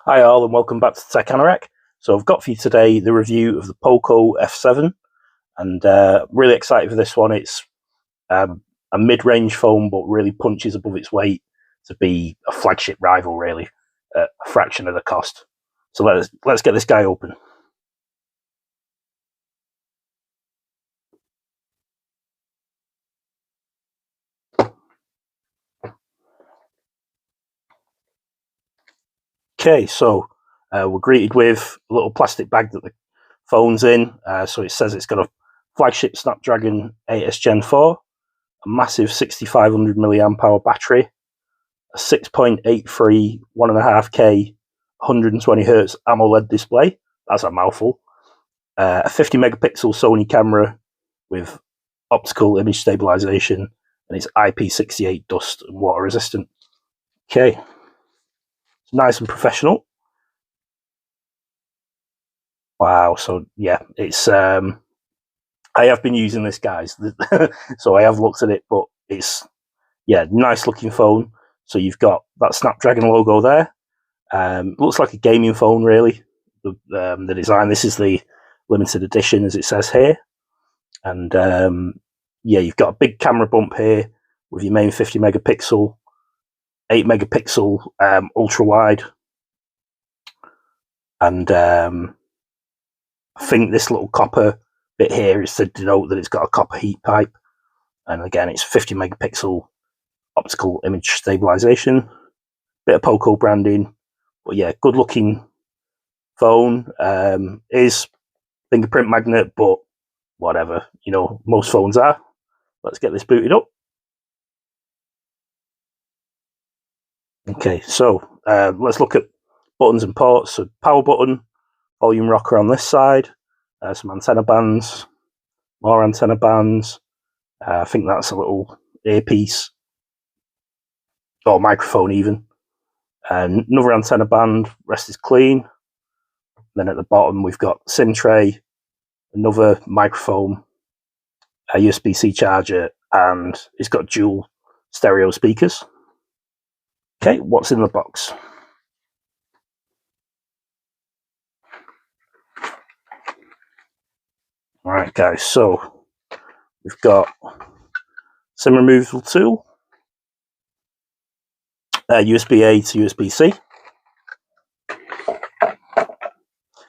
Hi all and welcome back to Tech Anorak. So I've got for you today the review of the Poco F7 and really excited for this one. It's a mid-range phone but really punches above its weight to be a flagship rival really at a fraction of the cost. So let's get this guy open. Okay, so we're greeted with a little plastic bag that the phone's in. So it says it's got a flagship Snapdragon 8S Gen 4, a massive 6500 milliamp hour battery, a 6.83 1.5K 120 hertz AMOLED display. That's a mouthful. A 50 megapixel Sony camera with optical image stabilization, and it's IP68 dust and water resistant. Okay, it's nice and professional. Wow. So yeah, it's I have been using this, guys. So I have looked at it, but it's nice looking phone. So you've got that Snapdragon logo there. Looks like a gaming phone, really. The design. This is the limited edition, as it says here, and you've got a big camera bump here with your main 50 megapixel, 8 megapixel ultra wide, and I think this little copper bit here is to denote that it's got a copper heat pipe, and again, it's 50 megapixel optical image stabilization, bit of Poco branding, but yeah, good looking phone. Is fingerprint magnet, but whatever, most phones are. Let's get this booted up. Okay, so let's look at buttons and ports. So power button, volume rocker on this side, some antenna bands, more antenna bands. I think that's a little earpiece or microphone even. Another antenna band, rest is clean. Then at the bottom we've got SIM tray, another microphone, a USB-C charger, and it's got dual stereo speakers. Okay, what's in the box? All right, guys, so we've got SIM removal tool, USB-A to USB-C.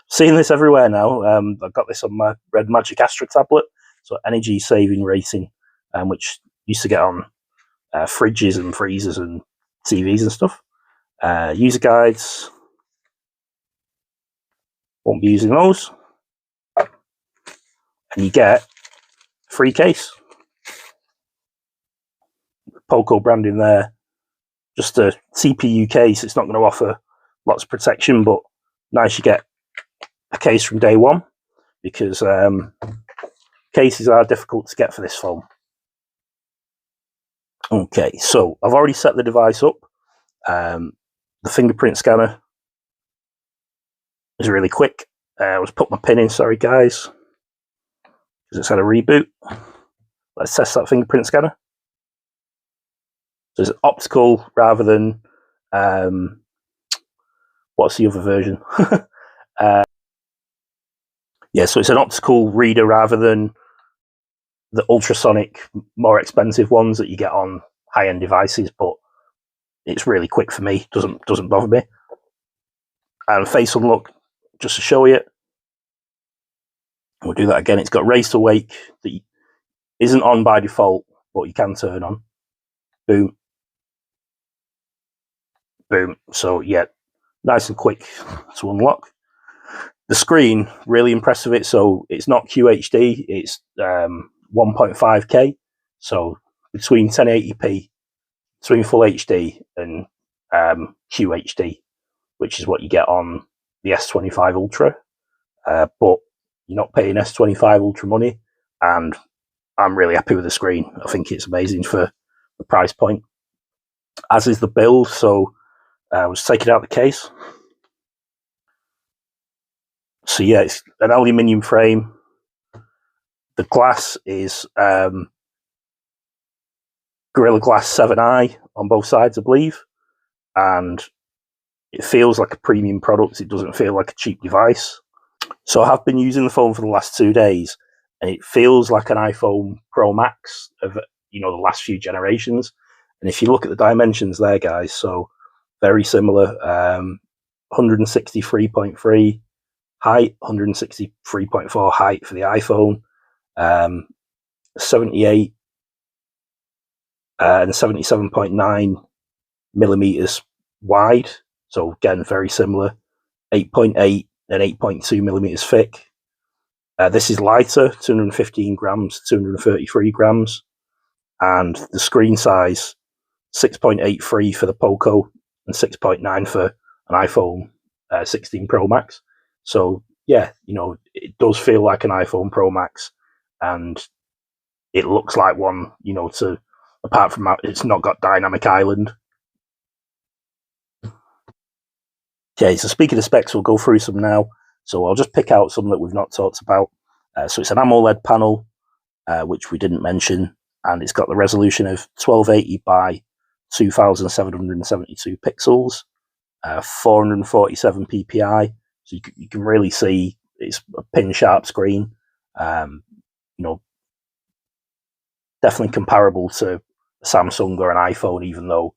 Seeing this everywhere now. I've got this on my Red Magic Astra tablet, so energy saving rating, which used to get on fridges and freezers and TVs and stuff. User guides, won't be using those. And you get a free case. Poco branding there. Just a CPU case. It's not going to offer lots of protection, but nice you get a case from day one, because cases are difficult to get for this phone. Okay, so I've already set the device up. The fingerprint scanner is really quick. I was put my pin in, sorry guys, because it's had a reboot. Let's test that fingerprint scanner. So it's optical rather than what's the other version? So it's an optical reader rather than the ultrasonic, more expensive ones that you get on high-end devices, but it's really quick for me. Doesn't bother me. And face unlock, just to show you. We'll do that again. It's got raise to wake that isn't on by default, but you can turn on. Boom. Boom. So yeah, nice and quick to unlock. The screen, really impressed with it. So it's not QHD, it's 1.5K. So between 1080p, between full HD and QHD, which is what you get on the S25 Ultra. But you're not paying S25 Ultra money, and I'm really happy with the screen. I think it's amazing for the price point, as is the build. So I was taking out the case. So yeah, it's an aluminium frame. The glass is Gorilla Glass 7i on both sides, I believe, and It feels like a premium product. It doesn't feel like a cheap device. So I have been using the phone for the last 2 days, and it feels like an iPhone Pro Max of the last few generations. And if you look at the dimensions there, guys, so very similar. 163.3 height, 163.4 height for the iPhone, 78 and 77.9 millimeters wide. So again, very similar. 8.8 and 8.2 millimeters thick. This is lighter, 215 grams, 233 grams. And the screen size, 6.83 for the Poco and 6.9 for an iPhone 16 Pro Max. So yeah, it does feel like an iPhone Pro Max, and it looks like one, apart from that, it's not got dynamic island. Okay, so speaking of specs, we'll go through some now. So I'll just pick out some that we've not talked about. So it's an AMOLED panel, which we didn't mention, and it's got the resolution of 1280 by 2772 pixels, 447 ppi. So you can really see it's a pin sharp screen. Definitely comparable to a Samsung or an iPhone, even though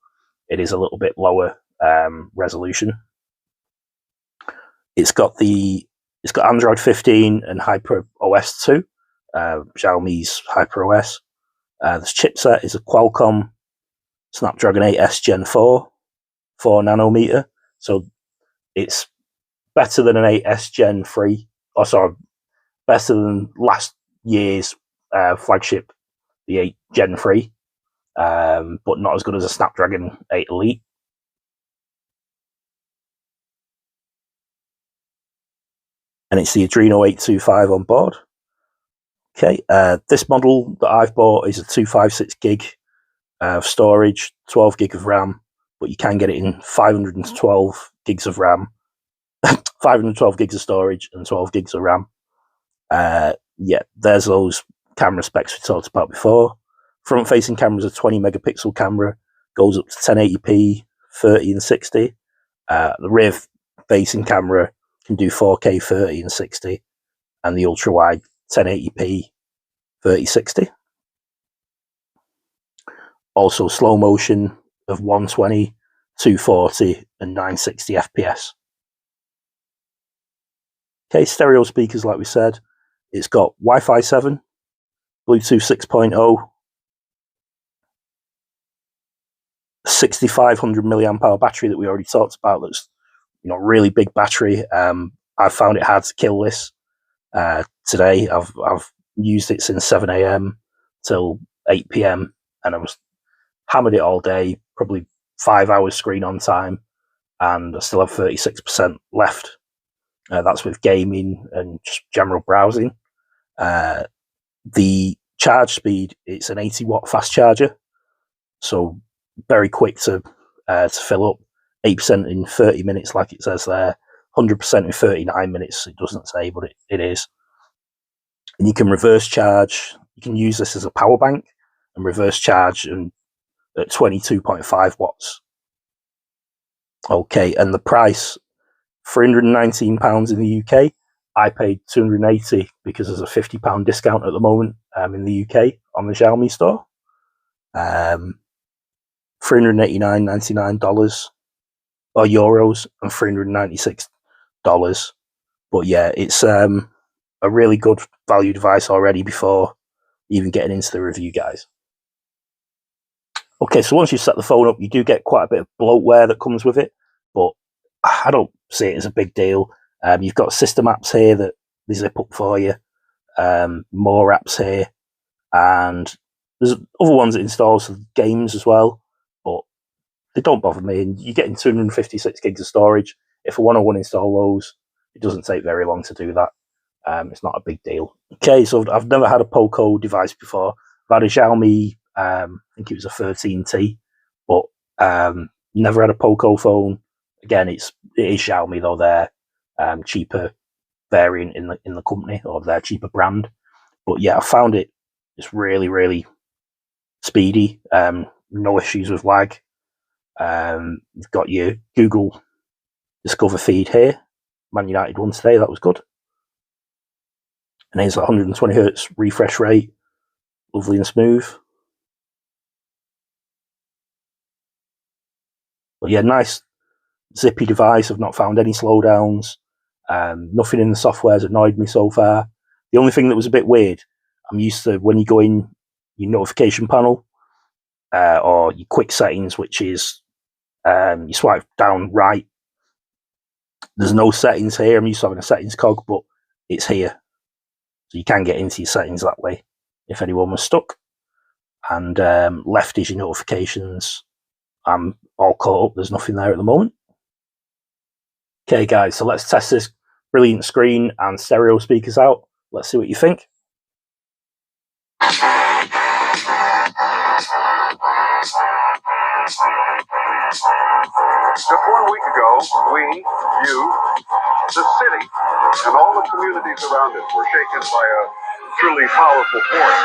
it is a little bit lower resolution. It's got Android 15 and HyperOS 2, Xiaomi's HyperOS. This chipset is a Qualcomm Snapdragon 8S Gen 4 nanometer. So it's better than an 8S Gen 3, better than last year's flagship, the 8 Gen 3, but not as good as a Snapdragon 8 Elite. And it's the Adreno 825 on board. Okay, this model that I've bought is a 256 gig of storage, 12 gig of RAM, but you can get it in 512 gigs of RAM, 512 gigs of storage and 12 gigs of RAM. Yeah, there's those camera specs we talked about before. Front-facing camera is a 20 megapixel camera, goes up to 1080p, 30 and 60. The rear-facing camera can do 4K 30 and 60, and the ultra-wide 1080p 3060. Also slow motion of 120, 240 and 960 fps. Okay, stereo speakers, like we said. It's got Wi-Fi 7, Bluetooth 6.0, 6500 milliamp hour battery that we already talked about. That's really big battery. I found it hard to kill this today. I've used it since 7 a.m. till 8 p.m. and I was hammered it all day, probably 5 hours screen on time, and I still have 36% left. That's with gaming and just general browsing. The charge speed, it's an 80 watt fast charger, so very quick to fill up. 8% in 30 minutes, like it says there. 100% in 39 minutes, it doesn't say, but it is. And you can reverse charge. You can use this as a power bank and reverse charge at 22.5 watts. Okay, and the price, £319 in the UK. I paid £280 because there's a £50 discount at the moment in the UK on the Xiaomi store. $389.99 or euros and $396. But yeah, it's a really good value device already before even getting into the review, guys. Okay, so once you set the phone up, you do get quite a bit of bloatware that comes with it, but I don't see it as a big deal. You've got system apps here that they zip up for you, more apps here, and there's other ones that installs games as well, but they don't bother me. And you're getting 256 gigs of storage. If I want to uninstall those, it doesn't take very long to do that. It's not a big deal. Okay, so I've never had a Poco device before. I've had a Xiaomi, I think it was a 13T, but never had a Poco phone. Again, it is Xiaomi though. They're cheaper variant in the company, or their cheaper brand. But yeah, I found it's really, really speedy. No issues with lag. You've got your Google Discover feed here. Man United won today, that was good. And here's 120 Hz refresh rate, lovely and smooth. But yeah, nice zippy device. I've not found any slowdowns. Nothing in the software has annoyed me so far. The only thing that was a bit weird, I'm used to when you go in your notification panel or your quick settings, which is you swipe down right. There's no settings here. I'm used to having a settings cog, but it's here. So you can get into your settings that way if anyone was stuck. And left is your notifications. I'm all caught up. There's nothing there at the moment. Okay, guys, so let's test this brilliant screen and stereo speakers out. Let's see what you think. Just 1 week ago, we, you, the city, and all the communities around it were shaken by a truly powerful force.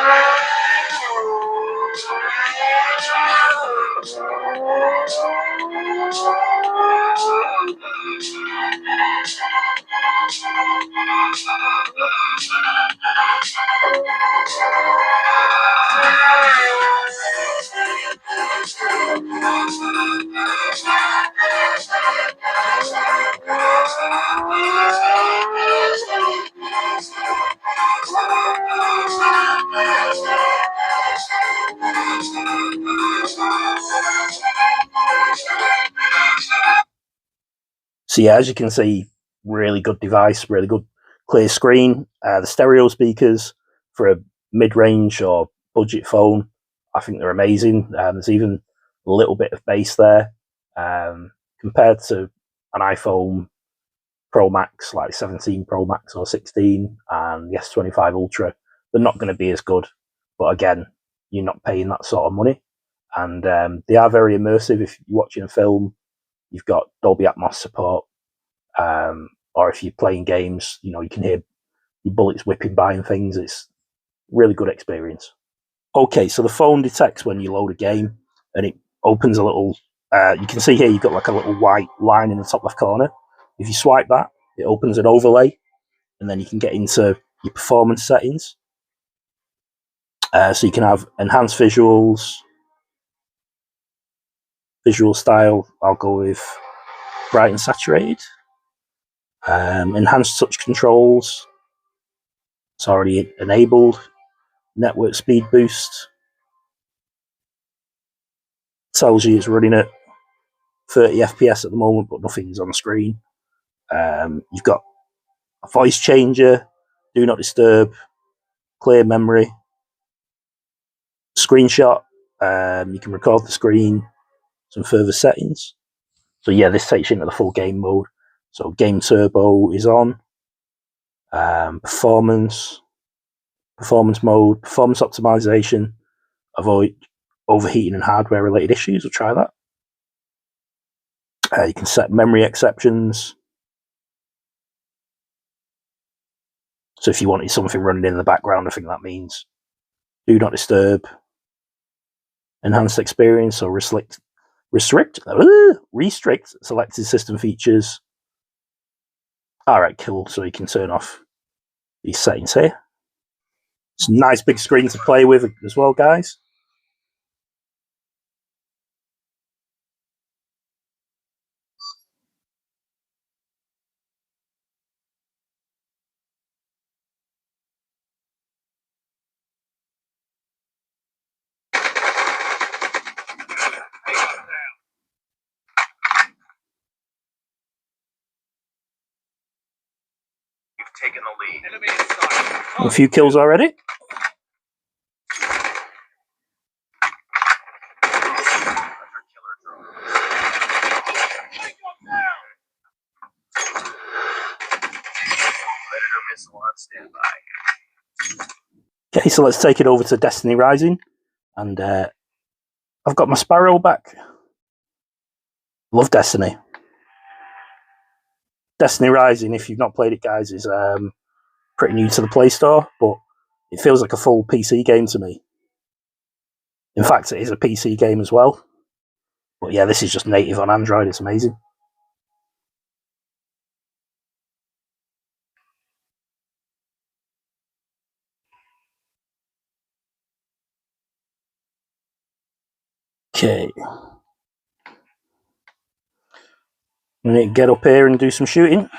So yeah, as you can see, really good device, really good clear screen. The stereo speakers for a mid-range or budget phone, I think they're amazing. There's even a little bit of bass there compared to an iPhone Pro Max, like 17 Pro Max or 16, and the S25 Ultra. They're not going to be as good, but again, you're not paying that sort of money, and they are very immersive. If you're watching a film, you've got Dolby Atmos support, or if you're playing games, you know, you can hear your bullets whipping by and things. It's really good experience. Okay, so the phone detects when you load a game, and it opens a little. You can see here you've got like a little white line in the top left corner. If you swipe that, it opens an overlay, and then you can get into your performance settings. So you can have enhanced visuals, visual style. I'll go with bright and saturated. Enhanced touch controls. It's already enabled. Network speed boost. Tells you it's running at 30 FPS at the moment, but nothing's on the screen. You've got a voice changer, do not disturb, clear memory, screenshot. You can record the screen, some further settings. So yeah, this takes you into the full game mode. So game turbo is on. Performance mode, performance optimization, avoid overheating and hardware related issues. We'll try that. You can set memory exceptions. So if you wanted something running in the background, I think that means do not disturb. Enhanced experience or restrict selected system features. Alright, cool. So you can turn off these settings here. It's a nice big screen to play with as well, guys. Taking the lead. A few kills already. Okay, so let's take it over to Destiny Rising, and I've got my Sparrow back. Love Destiny. Destiny Rising, if you've not played it, guys, is pretty new to the Play Store, but it feels like a full PC game to me. In fact, it is a PC game as well. But yeah, this is just native on Android. It's amazing. Okay. I'm going to get up here and do some shooting.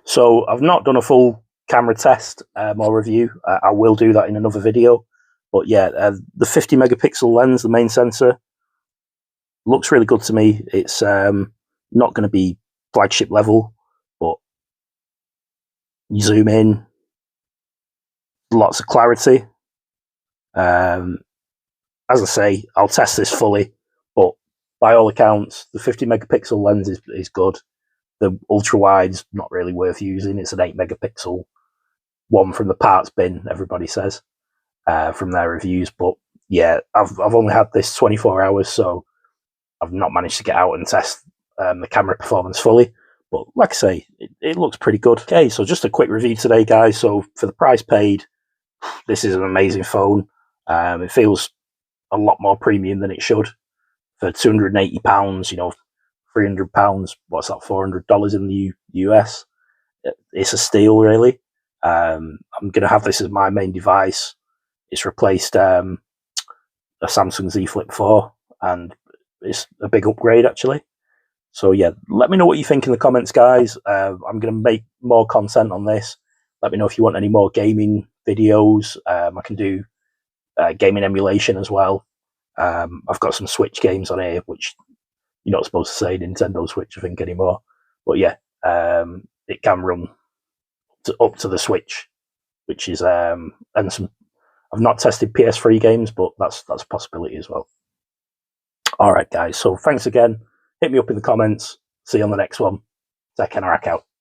So I've not done a full camera test or review. I will do that in another video. But yeah, the 50 megapixel lens, the main sensor, looks really good to me. It's not going to be flagship level, but you zoom in, lots of clarity. As I say, I'll test this fully, but by all accounts, the 50 megapixel lens is good. The ultra wide's not really worth using. It's an 8 megapixel one from the parts bin, everybody says, from their reviews. But yeah, I've only had this 24 hours, so I've not managed to get out and test the camera performance fully. But like I say, it looks pretty good. Okay, so just a quick review today, guys. So for the price paid, this is an amazing phone. It feels a lot more premium than it should. For £280, you know, £300, what's that, $400 in the US? It's a steal, really. I'm going to have this as my main device. It's replaced a Samsung Z Flip 4, and it's a big upgrade, actually. So yeah, let me know what you think in the comments, guys. I'm going to make more content on this. Let me know if you want any more gaming videos. I can do gaming emulation as well. I've got some Switch games on here, which you're not supposed to say Nintendo Switch, I think, anymore. But yeah, it can run up to the Switch, which is and some. I've not tested PS3 games, but that's a possibility as well. All right, guys. So thanks again. Hit me up in the comments. See you on the next one. Take care, out.